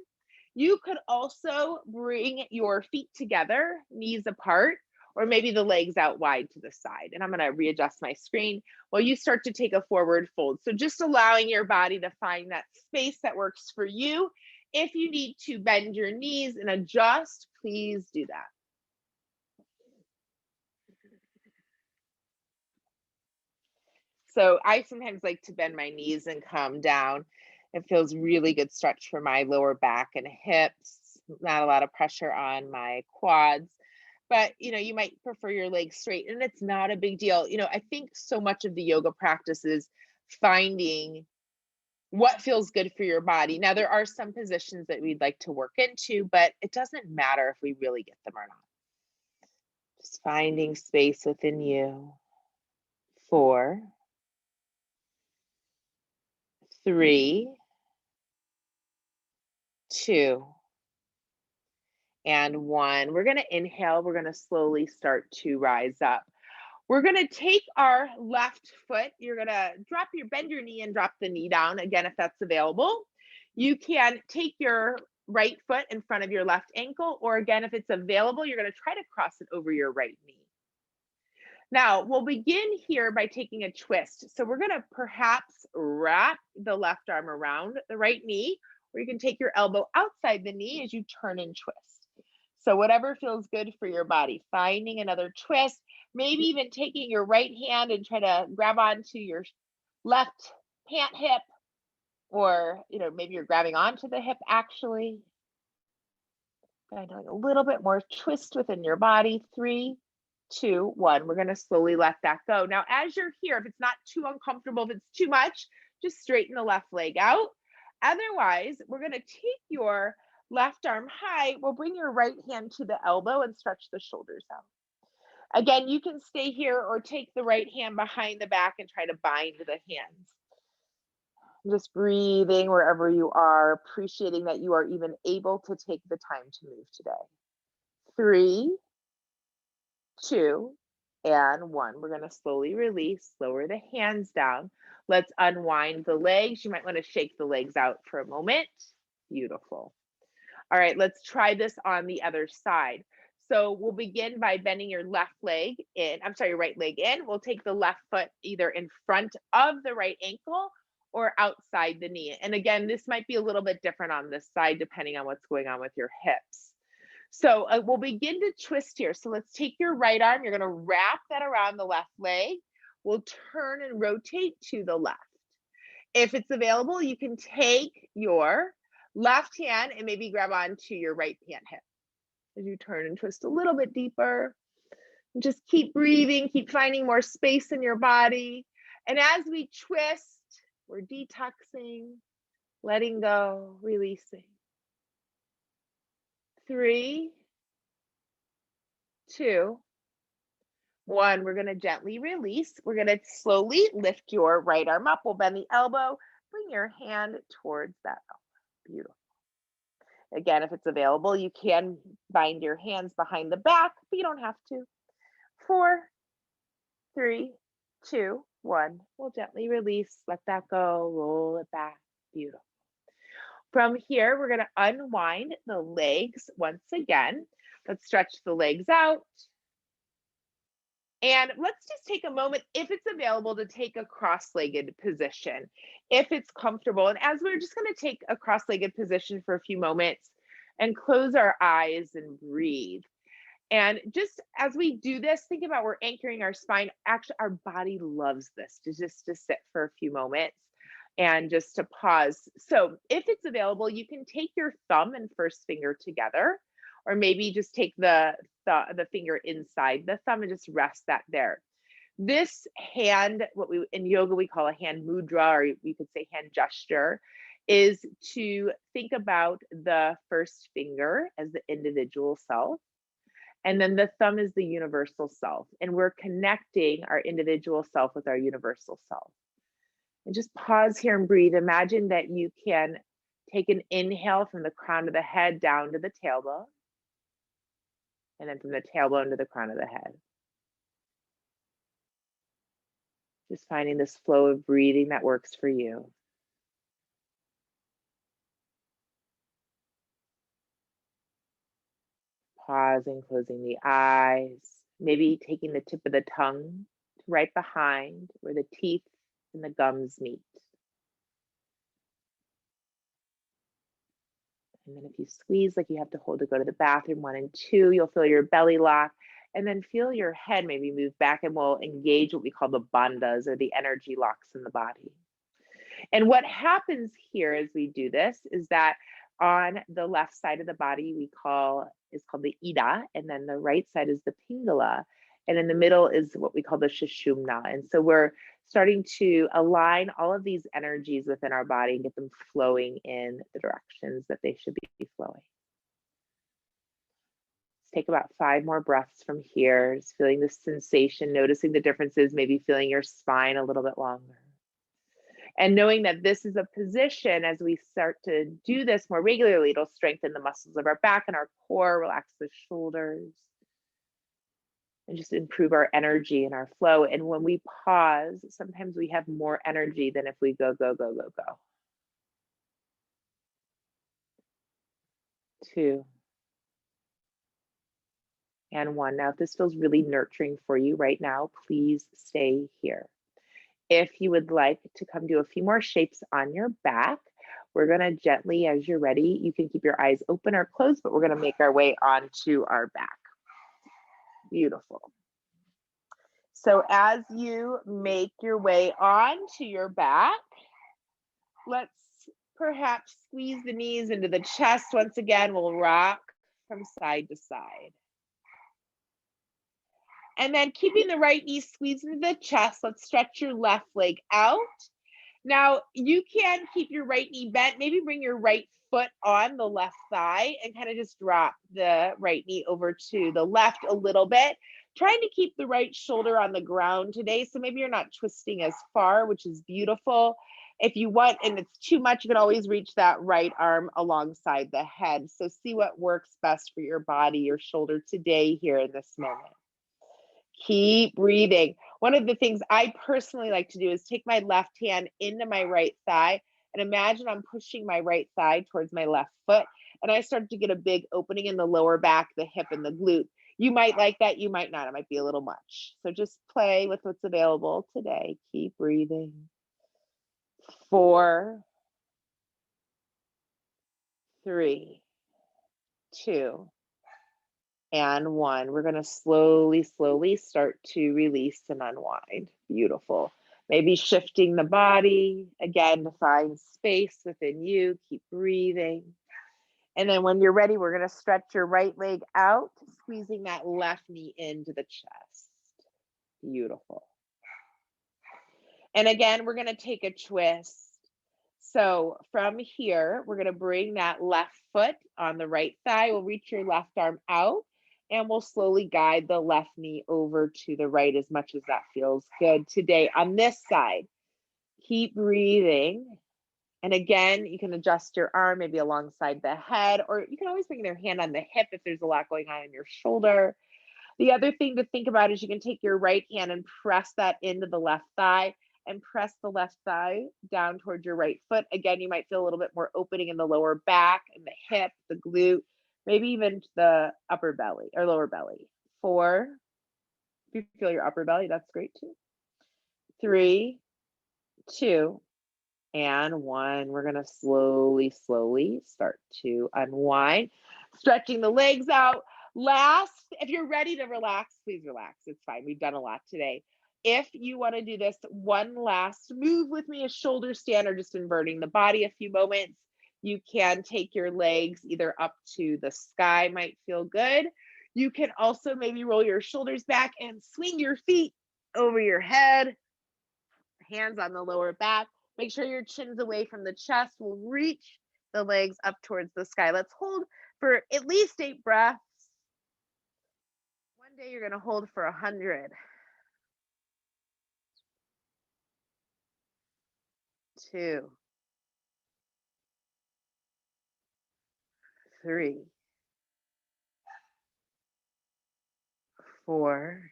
You could also bring your feet together, knees apart, or maybe the legs out wide to the side. And I'm going to readjust my screen while you start to take a forward fold. So just allowing your body to find that space that works for you. If you need to bend your knees and adjust, please do that. So I sometimes like to bend my knees and come down. It feels really good stretch for my lower back and hips, not a lot of pressure on my quads. But, you might prefer your legs straight, and it's not a big deal. I think so much of the yoga practice is finding what feels good for your body. Now, there are some positions that we'd like to work into, but it doesn't matter if we really get them or not. Just finding space within you. 4, 3, 2, and 1. We're going to inhale. We're going to slowly start to rise up. We're going to take our left foot. You're going to bend your knee and drop the knee down again, if that's available. You can take your right foot in front of your left ankle, or again, if it's available, you're going to try to cross it over your right knee. Now, we'll begin here by taking a twist. So we're going to perhaps wrap the left arm around the right knee, or you can take your elbow outside the knee as you turn and twist. So whatever feels good for your body, finding another twist, maybe even taking your right hand and try to grab onto your left pant hip, or, maybe you're grabbing onto the hip actually. Finding a little bit more twist within your body. 3, 2, 1. We're going to slowly let that go. Now, as you're here, if it's not too uncomfortable, if it's too much, just straighten the left leg out. Otherwise, we're going to take your left arm high. We'll bring your right hand to the elbow and stretch the shoulders out. Again, you can stay here or take the right hand behind the back and try to bind the hands. Just breathing wherever you are, appreciating that you are even able to take the time to move today. 3, 2, and 1. We're going to slowly release, lower the hands down. Let's unwind the legs. You might want to shake the legs out for a moment. Beautiful. All right, let's try this on the other side. So we'll begin by bending your right leg in. We'll take the left foot either in front of the right ankle or outside the knee. And again, this might be a little bit different on this side depending on what's going on with your hips. So we'll begin to twist here. So let's take your right arm. You're going to wrap that around the left leg. We'll turn and rotate to the left. If it's available, you can take your left hand and maybe grab onto your right pant hip as you turn and twist a little bit deeper. Just keep breathing, keep finding more space in your body. And as we twist, we're detoxing, letting go, releasing. 3, 2, 1. We're going to gently release. We're going to slowly lift your right arm up. We'll bend the elbow. Bring your hand towards that elbow. Beautiful. Again, if it's available, you can bind your hands behind the back, but you don't have to. 4, 3, 2, 1. We'll gently release, let that go, roll it back. Beautiful. From here, we're going to unwind the legs once again. Let's stretch the legs out. And let's just take a moment, if it's available, to take a cross-legged position, if it's comfortable. And as we're just going to take a cross-legged position for a few moments and close our eyes and breathe. And just as we do this, think about we're anchoring our spine. Actually, our body loves this, to sit for a few moments and just to pause. So if it's available, you can take your thumb and first finger together, or maybe just take the finger inside the thumb and just rest that there. This hand, what we in yoga we call a hand mudra, or we could say hand gesture, is to think about the first finger as the individual self. And then the thumb is the universal self. And we're connecting our individual self with our universal self. And just pause here and breathe. Imagine that you can take an inhale from the crown of the head down to the tailbone. And then from the tailbone to the crown of the head. Just finding this flow of breathing that works for you. Pausing, closing the eyes, maybe taking the tip of the tongue to right behind where the teeth and the gums meet. And then if you squeeze like you have to hold to go to the bathroom, 1 and 2, you'll feel your belly lock, and then feel your head maybe move back, and we'll engage what we call the bandhas, or the energy locks in the body. And what happens here as we do this is that on the left side of the body is called the Ida, and then the right side is the Pingala, and in the middle is what we call the Sushumna. And so we're starting to align all of these energies within our body and get them flowing in the directions that they should be flowing. Let's take about 5 more breaths from here, just feeling the sensation, noticing the differences, maybe feeling your spine a little bit longer. And knowing that this is a position, as we start to do this more regularly, it'll strengthen the muscles of our back and our core, relax the shoulders, and just improve our energy and our flow. And when we pause, sometimes we have more energy than if we go, go, go, go, go. 2 and 1. Now, if this feels really nurturing for you right now, please stay here. If you would like to come do a few more shapes on your back, we're going to gently, as you're ready, you can keep your eyes open or closed, but we're going to make our way onto our back. Beautiful. So as you make your way onto your back, let's perhaps squeeze the knees into the chest. Once again, we'll rock from side to side. And then keeping the right knee squeezed into the chest, let's stretch your left leg out. Now, you can keep your right knee bent, maybe bring your right foot on the left thigh and kind of just drop the right knee over to the left a little bit, trying to keep the right shoulder on the ground today. So maybe you're not twisting as far, which is beautiful. If you want, and it's too much, you can always reach that right arm alongside the head. So see what works best for your body, your shoulder today here in this moment. Keep breathing. One of the things I personally like to do is take my left hand into my right thigh and imagine I'm pushing my right thigh towards my left foot, and I start to get a big opening in the lower back, the hip, and the glute. You might like that, you might not. It might be a little much. So just play with what's available today. Keep breathing. 4, 3, 2, and 1. We're going to slowly start to release and unwind. Beautiful. Maybe shifting the body again to find space within you. Keep breathing. And then when you're ready, we're going to stretch your right leg out, squeezing that left knee into the chest. Beautiful. And again, we're going to take a twist. So from here, we're going to bring that left foot on the right thigh. We'll reach your left arm out, and we'll slowly guide the left knee over to the right as much as that feels good today. On this side, keep breathing. And again, you can adjust your arm maybe alongside the head, or you can always bring your hand on the hip if there's a lot going on in your shoulder. The other thing to think about is you can take your right hand and press that into the left thigh and press the left thigh down towards your right foot. Again, you might feel a little bit more opening in the lower back and the hip, the glute, maybe even the upper belly or lower belly. 4, if you feel your upper belly, that's great too. 3, 2, and 1. We're gonna slowly start to unwind, stretching the legs out. Last, if you're ready to relax, please relax. It's fine. We've done a lot today. If you want to do this one last move with me, a shoulder stand or just inverting the body a few moments, you can take your legs either up to the sky, might feel good. You can also maybe roll your shoulders back and swing your feet over your head, hands on the lower back. Make sure your chin's away from the chest. We'll reach the legs up towards the sky. Let's hold for at least 8 breaths. One day you're going to hold for 100. 2, 3, 4,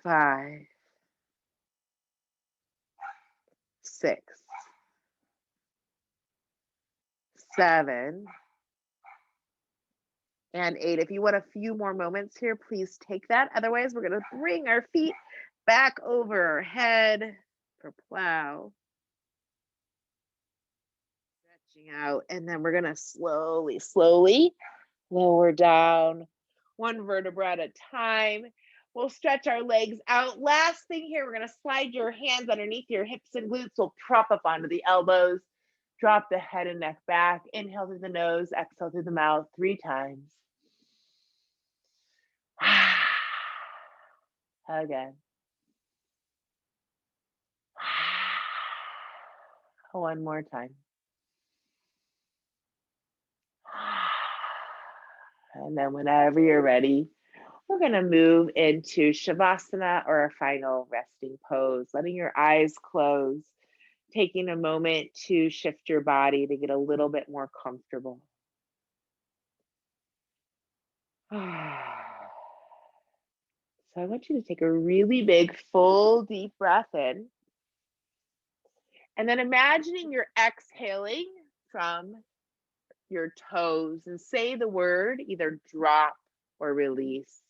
5, 6, 7, and 8. If you want a few more moments here, please take that. Otherwise, we're going to bring our feet back over our head for plow. Stretching out, and then we're going to slowly lower down, one vertebra at a time. We'll stretch our legs out. Last thing here, we're going to slide your hands underneath your hips and glutes. We'll prop up onto the elbows. Drop the head and neck back. Inhale through the nose, exhale through the mouth 3 times. Again. One more time. And then whenever you're ready, we're going to move into Shavasana, or our final resting pose, letting your eyes close, taking a moment to shift your body to get a little bit more comfortable. So I want you to take a really big, full, deep breath in. And then imagining you're exhaling from your toes, and say the word either drop or release.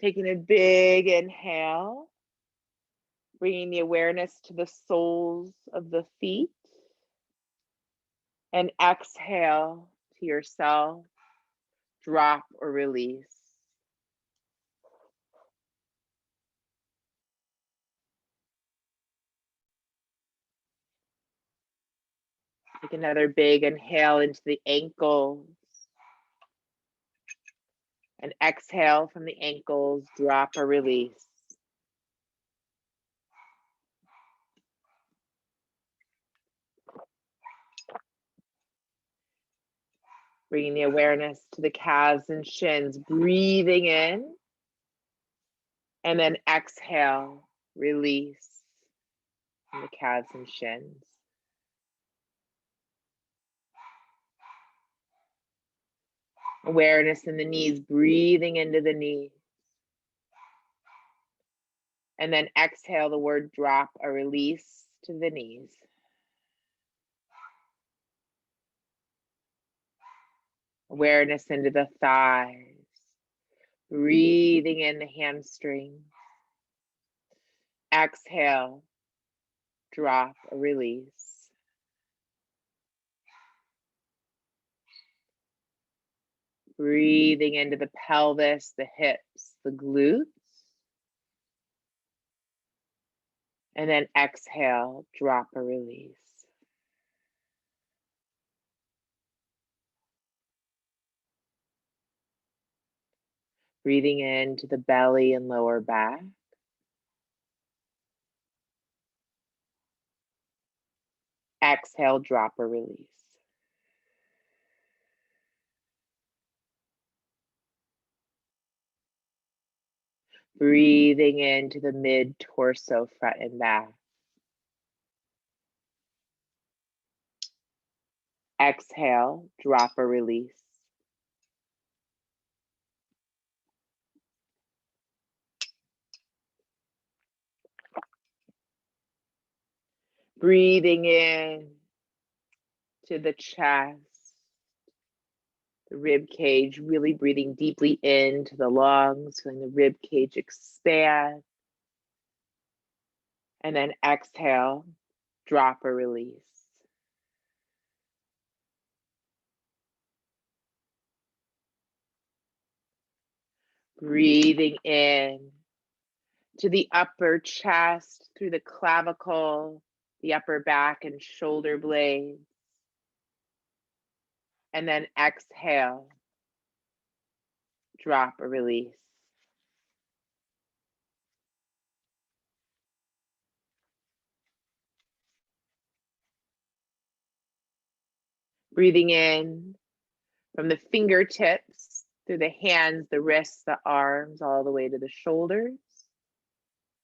Taking a big inhale, bringing the awareness to the soles of the feet, and exhale to yourself, drop or release. Take another big inhale into the ankles, and exhale from the ankles, drop or release. Bringing the awareness to the calves and shins, breathing in, and then exhale, release from the calves and shins. Awareness in the knees, breathing into the knees. And then exhale the word drop or release to the knees. Awareness into the thighs. Breathing in the hamstrings. Exhale, drop or release. Breathing into the pelvis, the hips, the glutes. And then exhale, drop or release. Breathing into the belly and lower back. Exhale, drop or release. Breathing into the mid-torso, front and back. Exhale, drop or release. Breathing in to the chest, the rib cage, really breathing deeply into the lungs, feeling the rib cage expand. And then exhale, drop or release. Breathing in to the upper chest, through the clavicle, the upper back and shoulder blades. And then exhale, drop or release. Breathing in from the fingertips, through the hands, the wrists, the arms, all the way to the shoulders.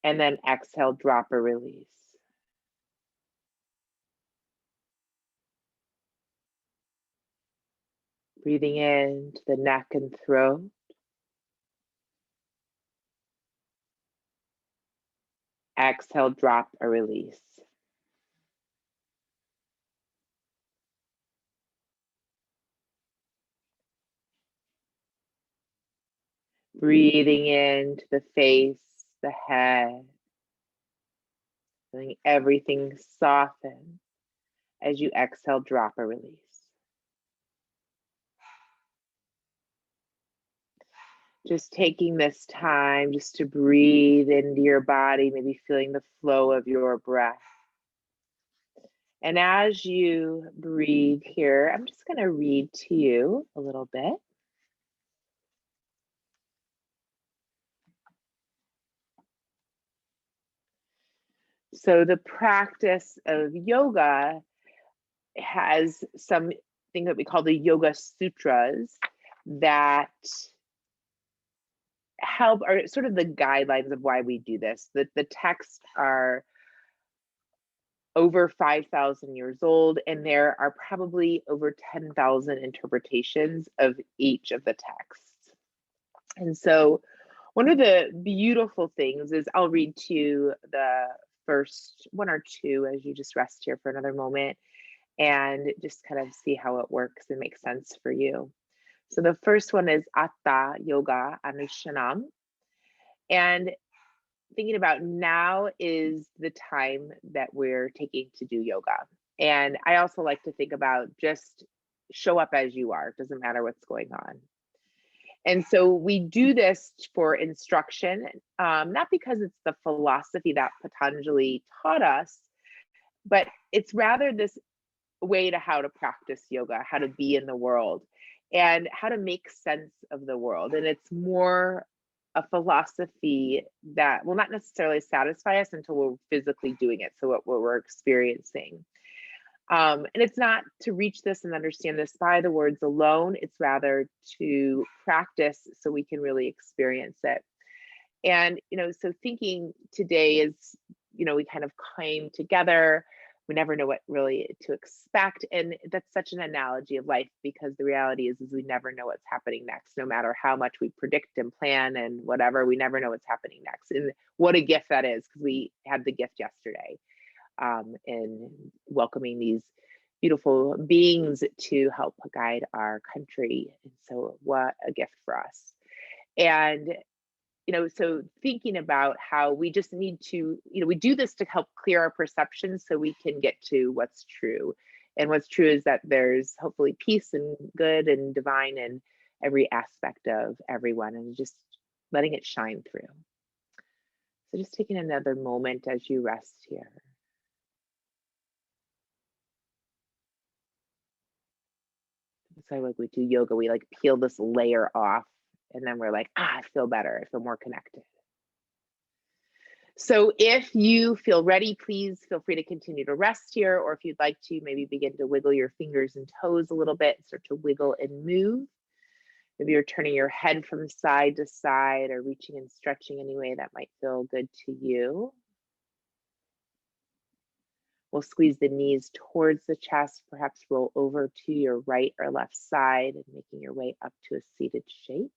And then exhale, drop or release. Breathing in to the neck and throat. Exhale, drop or release. Breathing into the face, the head, feeling everything soften as you exhale, drop or release. Just taking this time just to breathe into your body, maybe feeling the flow of your breath. And as you breathe here, I'm just going to read to you a little bit. So the practice of yoga has something that we call the Yoga Sutras that help, are sort of the guidelines of why we do this. The texts are over 5,000 years old, and there are probably over 10,000 interpretations of each of the texts. And so one of the beautiful things is, I'll read to you the first one or two as you just rest here for another moment and just kind of see how it works and makes sense for you. So the first one is Atta Yoga Anushanam. And thinking about now is the time that we're taking to do yoga. And I also like to think about just show up as you are. It doesn't matter what's going on. And so we do this for instruction, not because it's the philosophy that Patanjali taught us, but it's rather this way to how to practice yoga, how to be in the world, and how to make sense of the world. And it's more a philosophy that will not necessarily satisfy us until we're physically doing it. So what we're experiencing. And it's not to reach this and understand this by the words alone. It's rather to practice so we can really experience it. And, so thinking today is, we kind of came together. We never know what really to expect. And that's such an analogy of life, because the reality is we never know what's happening next. No matter how much we predict and plan and whatever, we never know what's happening next. And what a gift that is, because we had the gift yesterday in welcoming these beautiful beings to help guide our country. And so what a gift for us. And so thinking about how we just need to, we do this to help clear our perceptions so we can get to what's true. And what's true is that there's hopefully peace and good and divine in every aspect of everyone, and just letting it shine through. So just taking another moment as you rest here. So like we do yoga, we like peel this layer off, and then we're like, I feel better. I feel more connected. So if you feel ready, please feel free to continue to rest here, or if you'd like to, maybe begin to wiggle your fingers and toes a little bit, start to wiggle and move. Maybe you're turning your head from side to side, or reaching and stretching any way that might feel good to you. We'll squeeze the knees towards the chest, perhaps roll over to your right or left side and making your way up to a seated shape.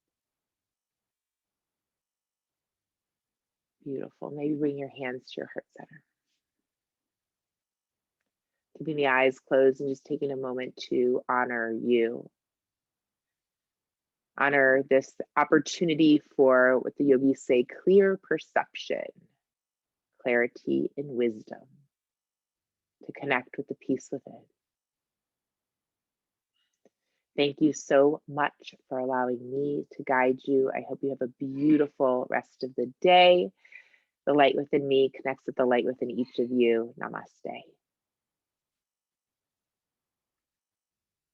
Beautiful. Maybe bring your hands to your heart center. Keeping the eyes closed and just taking a moment to honor you. Honor this opportunity for what the yogis say, clear perception, clarity, and wisdom to connect with the peace within. Thank you so much for allowing me to guide you. I hope you have a beautiful rest of the day. The light within me connects with the light within each of you. Namaste.